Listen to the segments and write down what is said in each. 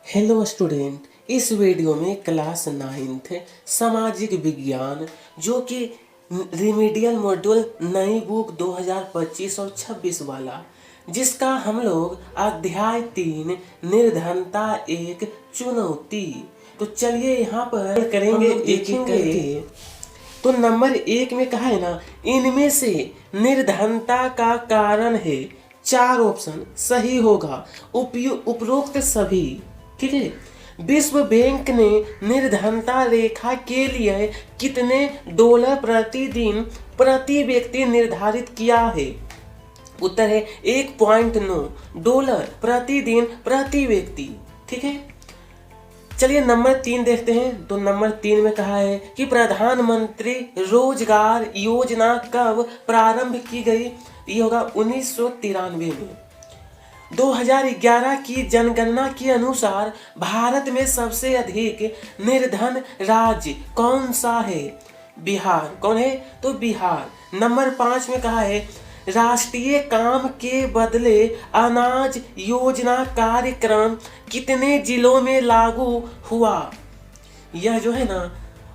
Hello student, इस video में class 9th सामाजिक विज्ञान जो कि रिमीडियल मॉड्यूल नई बुक 2025 और 26 वाला, जिसका हम लोग अध्याय 3 निर्धनता एक चुनौती। तो चलिए यहाँ पर करेंगे एक एक करके। तो नंबर 1 में कहा है ना, इनमें से निर्धनता का कारण है। 4 ऑप्शन सही होगा, उपरोक्त सभी। ठीक है। विश्व बैंक ने निर्धनता रेखा के लिए कितने डॉलर प्रतिदिन प्रति व्यक्ति निर्धारित किया है? उत्तर है 1.9 डॉलर प्रतिदिन प्रति व्यक्ति। ठीक है। चलिए नंबर 3 देखते हैं। तो नंबर 3 में कहा है कि प्रधानमंत्री रोजगार योजना कब प्रारंभ की गई? ये होगा 1993 में। 2011 की जनगणना के अनुसार भारत में सबसे अधिक निर्धन राज्य कौन सा है? बिहार। कौन है? तो बिहार। नंबर 5 में कहा है राष्ट्रीय काम के बदले अनाज योजना कार्यक्रम कितने जिलों में लागू हुआ? यह जो है ना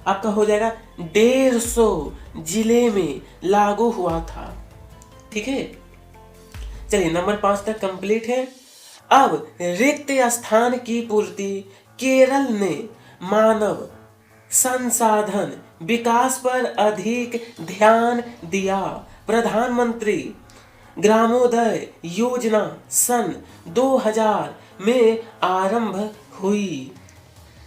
आपका हो जाएगा 150 जिले में लागू हुआ था। ठीक है। चलिए नंबर 5 तक कंप्लीट है। अब रिक्त स्थान की पूर्ति केरल ने मानव संसाधन विकास पर अधिक ध्यान दिया। प्रधानमंत्री ग्रामोदय योजना सन 2000 में आरंभ हुई।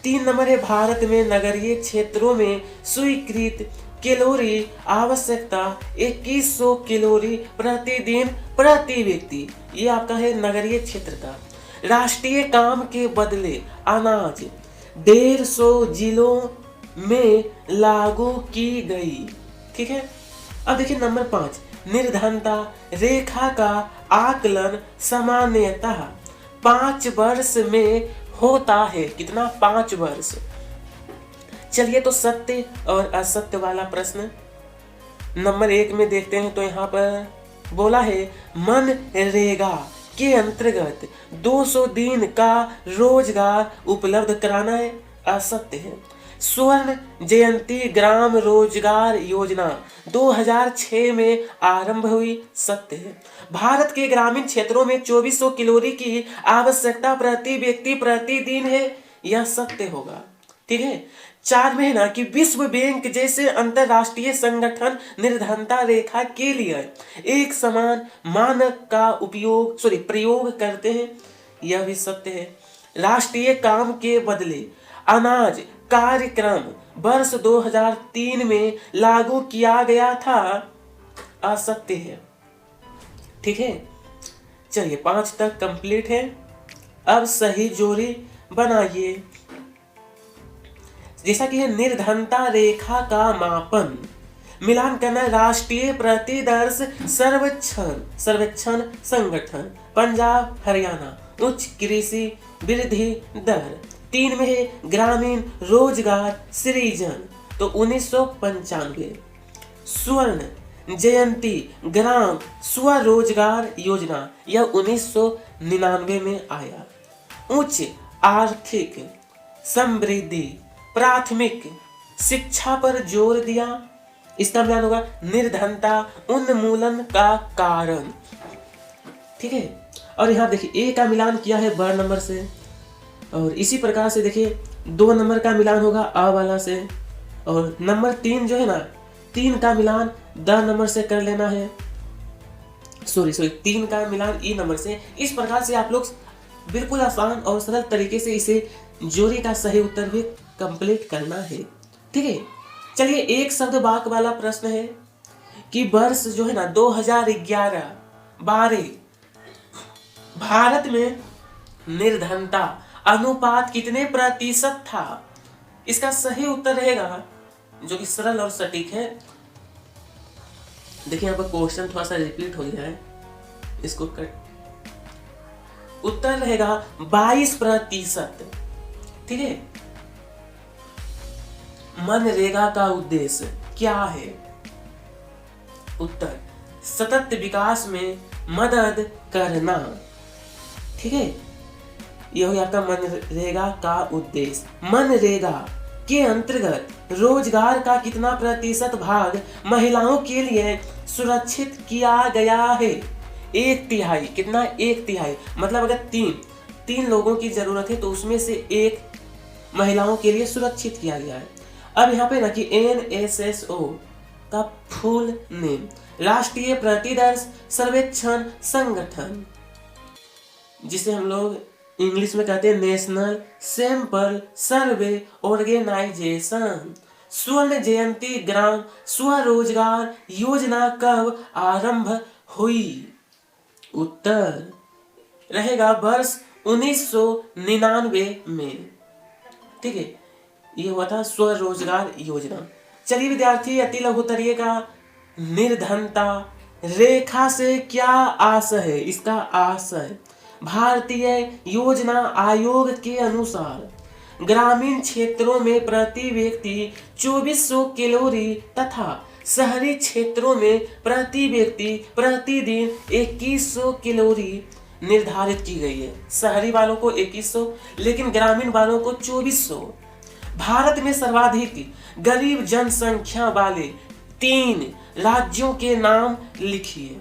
3 नंबर है भारत में नगरीय क्षेत्रों में स्वीकृत कैलोरी आवश्यकता 2100 कैलोरी प्रतिदिन प्रति व्यक्ति। ये आपका है नगरीय क्षेत्र का। राष्ट्रीय काम के बदले अनाज 150 जिलों में लागू की गई। ठीक है। अब देखिए नंबर 5 निर्धनता रेखा का आकलन सामान्यतः 5 वर्ष में होता है। कितना? 5 वर्ष। चलिए तो सत्य और असत्य वाला प्रश्न नंबर 1 में देखते हैं। तो यहाँ पर बोला है मनरेगा के अंतर्गत 200 दिन का रोजगार उपलब्ध कराना है। असत्य है। स्वर्ण जयंती ग्राम रोजगार योजना 2006 में आरंभ हुई। सत्य है। भारत के ग्रामीण क्षेत्रों में 2400 कैलोरी की आवश्यकता प्रति व्यक्ति प्रतिदिन है। यह सत्य होगा। ठीक है। 4 में है ना कि विश्व बैंक जैसे अंतरराष्ट्रीय संगठन निर्धनता रेखा के लिए एक समान मानक का प्रयोग करते हैं। यह भी सत्य है। राष्ट्रीय काम के बदले अनाज कार्यक्रम वर्ष 2003 में लागू किया गया था। असत्य है। ठीक है। चलिए 5 तक कंप्लीट है। अब सही जोड़ी बनाइए। जैसा कि है निर्धनता रेखा का मापन मिलान करना राष्ट्रीय प्रतिदर्श सर्वेक्षण संगठन पंजाब हरियाणा उच्च कृषि वृद्धि दर। 3 में है ग्रामीण रोजगार सृजन तो 1995। स्वर्ण जयंती ग्राम स्वरोजगार योजना यह 1999 में आया। उच्च आर्थिक समृद्धि प्राथमिक शिक्षा पर जोर दिया। इसका मिलान होगा निर्धनता उन्मूलन का कारण। ठीक है। और यहाँ देखिए ए का मिलान किया है ब नंबर से, और इसी प्रकार से देखिए 2 नंबर का मिलान होगा अ वाला से, और नंबर 3 जो है ना 3 का मिलान द नंबर से कर लेना है। 3 का मिलान ई नंबर से। इस प्रकार से आप लोग बिल्कुल आसान और सरल तरीके से इसे जोड़ी का सही उत्तर भी कंप्लीट करना है। ठीक है। चलिए एक शब्द वाक्य वाला प्रश्न है कि वर्ष जो है ना 2011-12 भारत में निर्धनता अनुपात कितने प्रतिशत था? इसका सही उत्तर रहेगा जो कि सरल और सटीक है। देखिए यहाँ पर क्वेश्चन थोड़ा सा रिपीट हो गया है, इसको कट। उत्तर रहेगा 22%। ठीक है। मनरेगा का उद्देश्य क्या है? उत्तर सतत विकास में मदद करना। ठीक है। ये हो गया आपका मनरेगा का उद्देश्य। मनरेगा के अंतर्गत रोजगार का कितना प्रतिशत भाग महिलाओं के लिए सुरक्षित किया गया है? 1/3। कितना? 1/3। मतलब अगर तीन लोगों की जरूरत है तो उसमें से एक महिलाओं के लिए सुरक्षित किया गया है। अब यहाँ पे ना कि NSSO का फुल नेम राष्ट्रीय प्रतिदर्श सर्वेक्षण संगठन, जिसे हम लोग इंग्लिश में कहते हैं नेशनल सैंपल सर्वे ऑर्गेनाइजेशन। स्वर्ण जयंती ग्राम स्वरोजगार योजना कब आरंभ हुई? उत्तर रहेगा वर्ष 1999 में। ठीक है, ये हुआ था स्वरोजगार योजना। चलिए विद्यार्थी, अति लघुत्तरीय का निर्धनता रेखा से क्या आशय है? इसका आशय भारतीय योजना आयोग के अनुसार ग्रामीण क्षेत्रों में प्रति व्यक्ति 2400 कैलोरी तथा शहरी क्षेत्रों में प्रति व्यक्ति प्रतिदिन 2100 कैलोरी निर्धारित की गई है। शहरी वालों को 2100, लेकिन ग्रामीण वालों को 2400। भारत में सर्वाधिक गरीब जनसंख्या वाले 3 राज्यों के नाम लिखिए।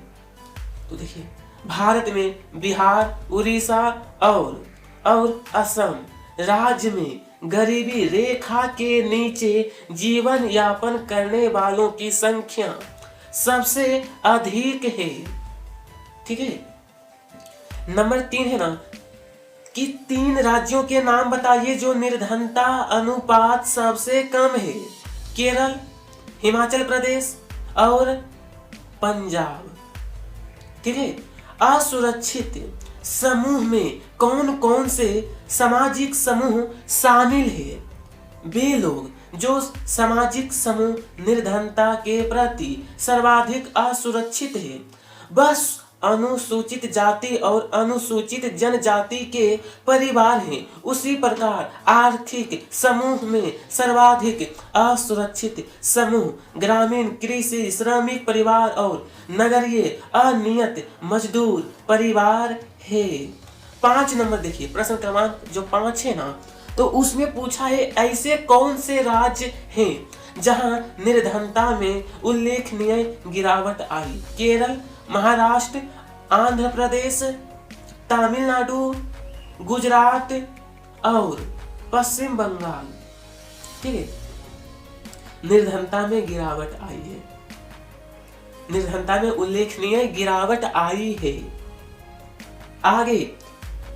तो देखिए, भारत में बिहार, उड़ीसा और असम राज्य में गरीबी रेखा के नीचे जीवन यापन करने वालों की संख्या सबसे अधिक है। ठीक है, नंबर 3 है ना कि 3 राज्यों के नाम बताइए जो निर्धनता अनुपात सबसे कम है। केरल, हिमाचल प्रदेश और पंजाब। ठीक है, असुरक्षित समूह में कौन कौन से सामाजिक समूह शामिल है? वे लोग जो सामाजिक समूह निर्धनता के प्रति सर्वाधिक असुरक्षित है, बस अनुसूचित जाति और अनुसूचित जनजाति के परिवार हैं। उसी प्रकार आर्थिक समूह में सर्वाधिक असुरक्षित समूह ग्रामीण, कृषि, श्रमिक परिवार और नगरीय अनियत मजदूर परिवार है। 5 नंबर देखिए, प्रश्न क्रमांक जो 5 है ना, तो उसमें पूछा है ऐसे कौन से राज्य हैं जहां निर्धनता में उल्लेखनीय गिरावट आई? केरल, महाराष्ट्र, आंध्र प्रदेश, तमिलनाडु, गुजरात और पश्चिम बंगाल। ठीक है, निर्धनता में गिरावट आई है, निर्धनता में उल्लेखनीय गिरावट आई है। आगे,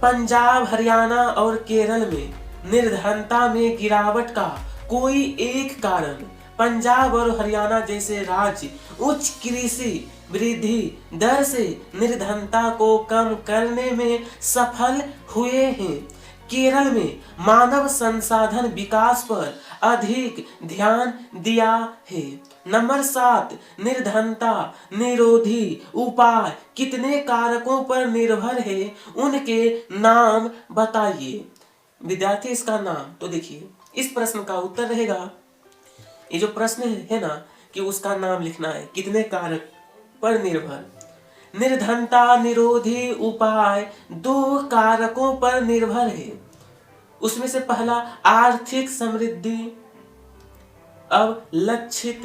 पंजाब, हरियाणा और केरल में निर्धनता में गिरावट का कोई एक कारण पंजाब और हरियाणा जैसे राज्य उच्च कृषि वृद्धि दर से निर्धनता को कम करने में सफल हुए हैं। केरल में मानव संसाधन विकास पर अधिक ध्यान दिया है। नंबर 7, निर्धनता निरोधी उपाय कितने कारकों पर निर्भर है? उनके नाम बताइए। विद्यार्थी, इसका नाम तो देखिए, इस प्रश्न का उत्तर रहेगा, ये जो प्रश्न है ना कि उसका नाम लिखना है, कितने कारक पर निर्भर। निर्धनता निरोधी उपाय 2 कारकों पर निर्भर है। उसमें से पहला आर्थिक समृद्धि। अब लक्षित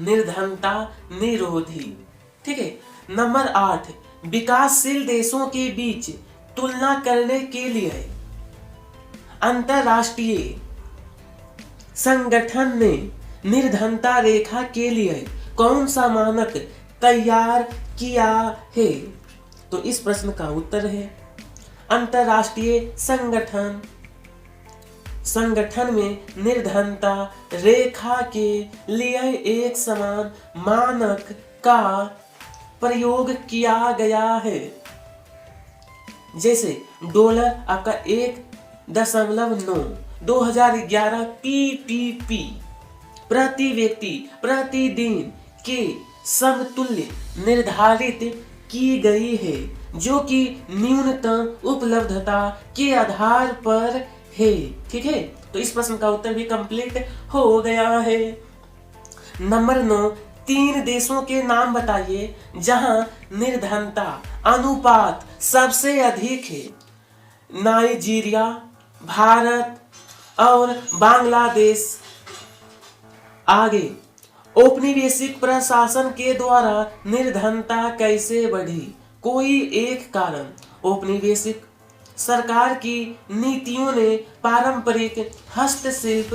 निर्धनता निरोधी। ठीक है, नंबर 8, विकासशील देशों के बीच तुलना करने के लिए अंतरराष्ट्रीय संगठन ने निर्धनता रेखा के लिए कौन सा मानक तैयार किया है? तो इस प्रश्न का उत्तर है अंतरराष्ट्रीय संगठन में निर्धनता रेखा के लिए एक समान मानक का प्रयोग किया गया है। जैसे डॉलर आपका 1.9 2011 PPP प्रति व्यक्ति प्रतिदिन के समतुल्य निर्धारित की गई है, जो कि न्यूनतम उपलब्धता के आधार पर है। ठीक है, तो इस प्रश्न का उत्तर भी कंप्लीट हो गया है। नंबर 9, 3 देशों के नाम बताइए जहां निर्धनता अनुपात सबसे अधिक है। नाइजीरिया, भारत और बांग्लादेश। आगे, औपनिवेशिक प्रशासन के द्वारा निर्धनता कैसे बढ़ी? कोई एक कारण। औपनिवेशिक सरकार की नीतियों ने पारंपरिक हस्तशिल्प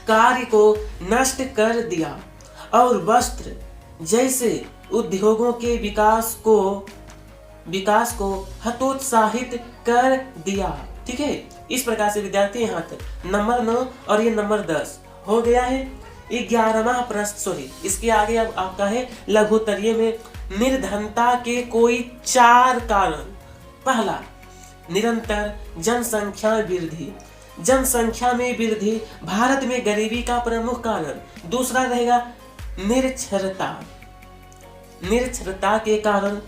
कार्य को नष्ट कर दिया और वस्त्र जैसे उद्योगों के विकास को हतोत्साहित कर दिया। ठीक है, इस प्रकार से विद्यार्थी यहाँ तक नंबर 9 और ये नंबर 10 हो गया है। 11वां प्रश्न, इसके आगे अब आपका है लघुत्तरीय में निर्धनता के कोई 4 कारण। पहला, निरंतर जनसंख्या वृद्धि। जनसंख्या में वृद्धि भारत में गरीबी का प्रमुख कारण। दूसरा रहेगा निरक्षरता। निरक्षरता के कारण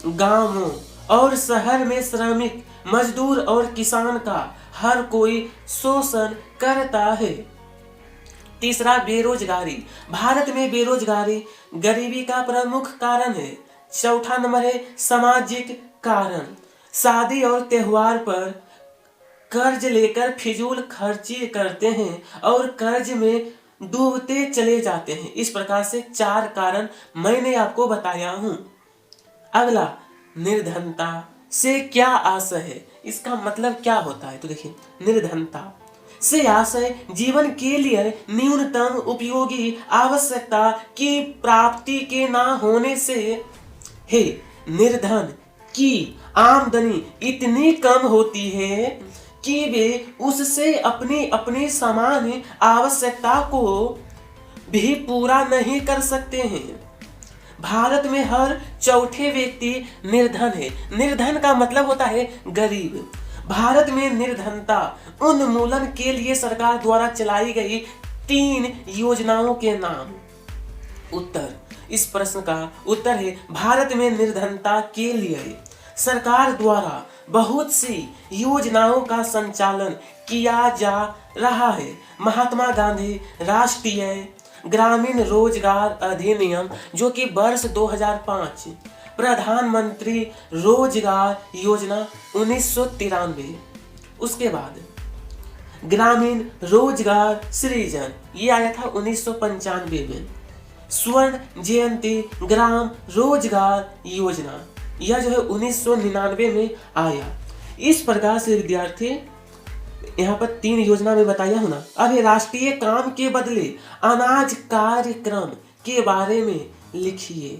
गांवों और शहर में श्रमिक, मजदूर और किसान का हर कोई शोषण करता है। तीसरा, बेरोजगारी। भारत में बेरोजगारी गरीबी का प्रमुख कारण है। चौथा नंबर है सामाजिक कारण। शादी और त्योहार पर कर्ज लेकर फिजूल खर्ची करते हैं और कर्ज में डूबते चले जाते हैं। इस प्रकार से 4 कारण मैंने आपको बताया हूं। अगला, निर्धनता से क्या आशय है? इसका मतलब क्या होता है? तो देखिए, निर्धनता से आशय जीवन के लिए न्यूनतम उपयोगी आवश्यकता की प्राप्ति के ना होने से है। निर्धन की आमदनी इतनी कम होती है कि वे उससे अपनी सामान्य आवश्यकता को भी पूरा नहीं कर सकते हैं। भारत में हर चौथे व्यक्ति निर्धन है। निर्धन का मतलब होता है गरीब। भारत में निर्धनता उन्मूलन के लिए सरकार द्वारा चलाई गई 3 योजनाओं के नाम। उत्तर, इस प्रश्न का उत्तर है भारत में निर्धनता के लिए सरकार द्वारा बहुत सी योजनाओं का संचालन किया जा रहा है। महात्मा गांधी राष्ट्रीय ग्रामीण रोजगार अधिनियम, जो कि वर्ष 2005, प्रधानमंत्री रोजगार योजना 1993, उसके बाद ग्रामीण रोजगार सृजन ये आया था 1995 में। स्वर्ण जयंती ग्राम रोजगार योजना यह जो है 1999 में आया। इस प्रकार से विद्यार्थी यहाँ पर 3 योजना में बताया हूं ना। अब ये राष्ट्रीय काम के बदले अनाज कार्यक्रम के बारे में लिखिए।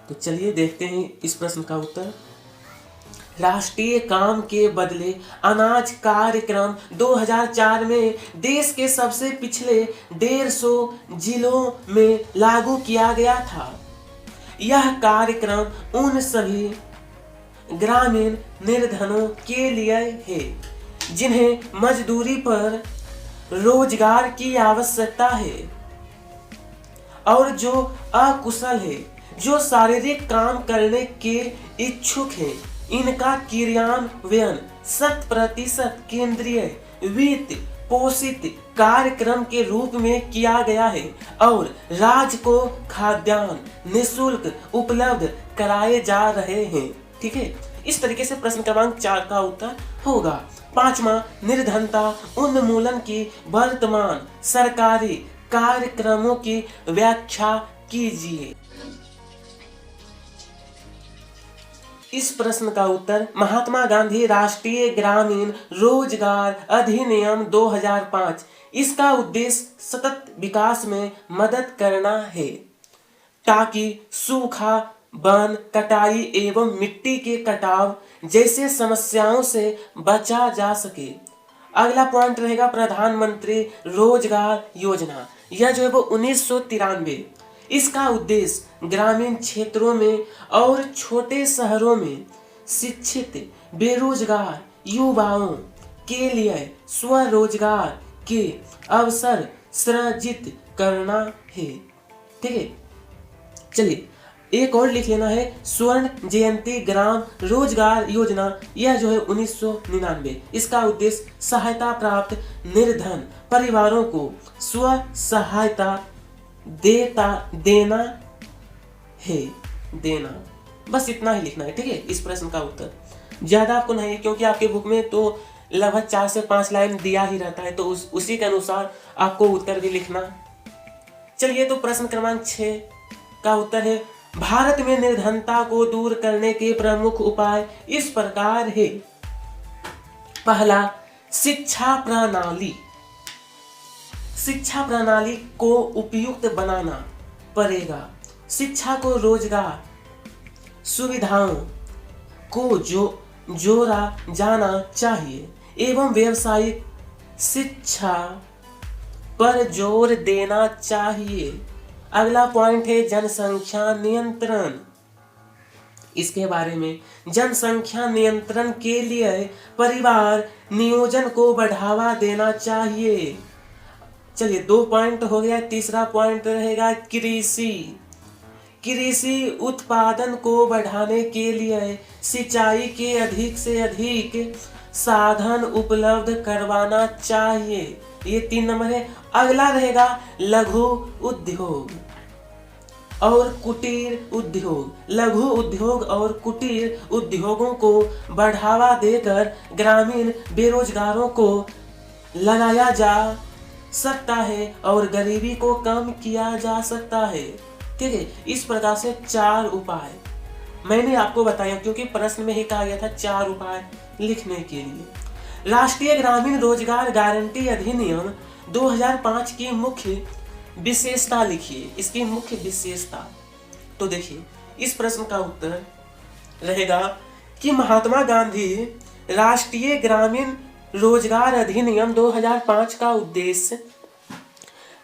तो चलिए देखते हैं इस प्रश्न का उत्तर। राष्ट्रीय काम के बदले अनाज कार्यक्रम 2004 में देश के सबसे पिछले 150 जिलों में लागू किया गया था। यह कार्यक्रम उन सभी ग्रामीण निर्धनों के लिए है जिन्हें मजदूरी पर रोजगार की आवश्यकता है और जो अकुशल है, जो शारीरिक काम करने के इच्छुक हैं। इनका क्रियान्वयन 100% केंद्रीय वित्त पोषित कार्यक्रम के रूप में किया गया है और राज्य को खाद्यान्न निःशुल्क उपलब्ध कराए जा रहे हैं। ठीक है, इस तरीके से प्रश्न क्रमांक 4 का उत्तर होगा। 5वां, निर्धनता उन्मूलन की वर्तमान सरकारी कार्यक्रमों की व्याख्या कीजिए। इस प्रश्न का उत्तर महात्मा गांधी राष्ट्रीय ग्रामीण रोजगार अधिनियम 2005। इसका उद्देश्य सतत विकास में मदद करना है ताकि सूखा, वन कटाई एवं मिट्टी के कटाव जैसे समस्याओं से बचा जा सके। अगला पॉइंट रहेगा प्रधानमंत्री रोजगार योजना। यह जो है वो 1993। इसका उद्देश्य ग्रामीण क्षेत्रों में और छोटे शहरों में शिक्षित बेरोजगार युवाओं के लिए स्वरोजगार के अवसर सृजित करना है। ठीक है, चलिए एक और लिख लेना है, स्वर्ण जयंती ग्राम रोजगार योजना। यह जो है 1999। इसका उद्देश्य सहायता प्राप्त निर्धन परिवारों को स्व सहायता देना है। बस इतना ही लिखना है। ठीक है, इस प्रश्न का उत्तर। ज़्यादा आपको नहीं, क्योंकि आपके बुक में तो लगभग 4 से 5 लाइन दिया ही रहता है, तो उसी के अनुसार आपको उत्तर भी लिखना। चलिए, तो प्रश्न क्रमांक 6 का उत्तर है, भारत में निर्धनता को दूर करने के प्रमुख उपाय इस प्रकार है। पहला, शिक्षा प्रणाली। शिक्षा प्रणाली को उपयुक्त बनाना पड़ेगा। शिक्षा को रोजगार सुविधाओं को जोड़ा जाना चाहिए एवं व्यावसायिक शिक्षा पर जोर देना चाहिए। अगला पॉइंट है जनसंख्या नियंत्रण। इसके बारे में, जनसंख्या नियंत्रण के लिए परिवार नियोजन को बढ़ावा देना चाहिए। चलिए, 2 पॉइंट हो गया। तीसरा पॉइंट रहेगा कृषि। कृषि उत्पादन को बढ़ाने के लिए सिंचाई के अधिक से अधिक साधन उपलब्ध करवाना चाहिए। ये 3 नंबर है। अगला रहेगा लघु उद्योग और कुटीर उद्योग। लघु उद्योग और कुटीर उद्योगों को बढ़ावा देकर ग्रामीण बेरोजगारों को लगाया जा सकता है और गरीबी को कम किया जा सकता है। ठीक है, इस प्रकार से 4 उपाय मैंने आपको बताया, क्योंकि प्रश्न में ही कहा गया था 4 उपाय लिखने के लिए। राष्ट्रीय ग्रामीण रोजगार गारंटी अधिनियम 2005 की मुख्य विशेषता लिखिए। इसकी मुख्य विशेषता, तो देखिए, इस प्रश्न का उत्तर रहेगा कि महात्मा गांधी राष्ट्रीय ग्रामीण रोजगार अधिनियम 2005 का उद्देश्य,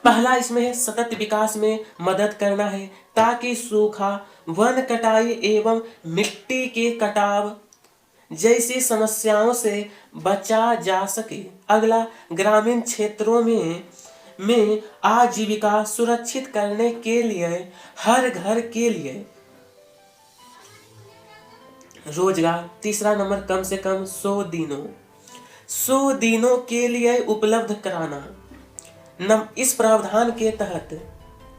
पहला इसमें है सतत विकास में मदद करना है, ताकि सूखा, वन कटाई एवं मिट्टी के कटाव जैसी समस्याओं से बचा जा सके। अगला, ग्रामीण क्षेत्रों में आजीविका सुरक्षित करने के लिए हर घर के लिए रोजगार। तीसरा नंबर, कम से कम 100 दिनों के लिए उपलब्ध कराना इस प्रावधान के तहत।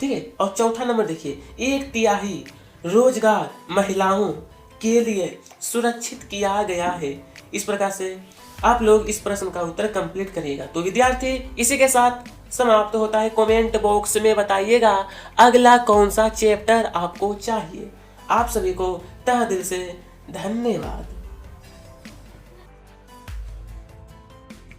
ठीक है, और चौथा नंबर देखिए, 1/3 रोजगार महिलाओं के लिए सुरक्षित किया गया है। इस प्रकार से आप लोग इस प्रश्न का उत्तर कंप्लीट करिएगा। तो विद्यार्थी, इसी के साथ समाप्त होता है। कमेंट बॉक्स में बताइएगा अगला कौन सा चैप्टर आपको चाहिए। आप सभी को तहे दिल से धन्यवाद।